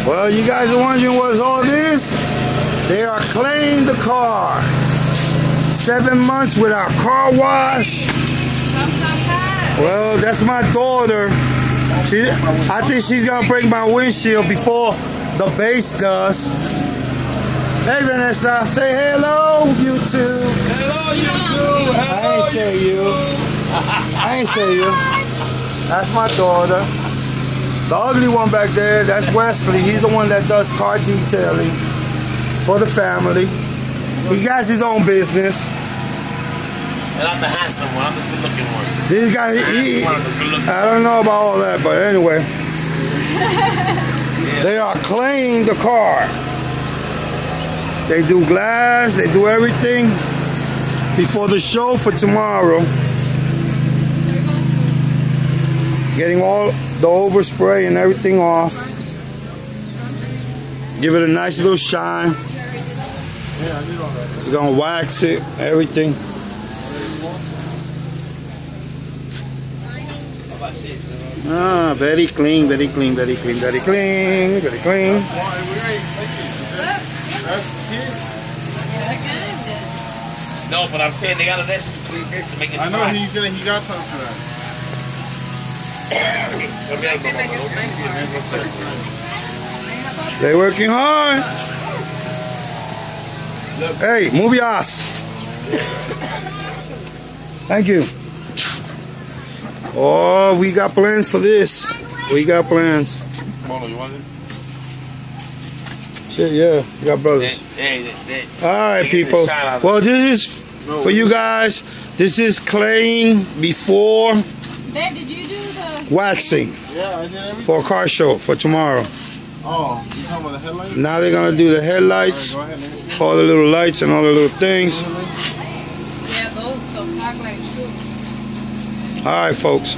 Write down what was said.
Well, you guys are wondering what's all this? They are cleaning the car. 7 months without car wash. Well, that's my daughter. I think she's gonna break my windshield before the base does. Hey Vanessa, say hello, YouTube. Hello, YouTube. Hello, I ain't say you. That's my daughter. The ugly one back there, that's Wesley. He's the one that does car detailing for the family. He got his own business. And I'm the handsome one. I'm the good-looking one. This guy, I don't know about all that, but anyway. They are cleaning the car. They do glass, they do everything before the show for tomorrow. Getting all the overspray and everything off. Give it a nice little shine. We're gonna wax it, everything. Ah, very clean, very clean, very clean, very clean, very clean. That's cute. No, but I'm saying they got a lesson to clean this to make it. I know he said he got something for that. They're working hard. Hey, move your ass. Thank you. Oh, we got plans for this. We got plans. Mono, you want it? Shit, yeah. We got brothers. Alright, people. Well, this is for you guys. This is cleaning before Dad, did you do the waxing. Yeah, I did everything. For a car show for tomorrow. Oh, you talking about the headlights? Now they're gonna do the headlights, All right, go ahead, let me see. all the little lights and all the little things. Yeah, those, the fog lights too. Alright, folks.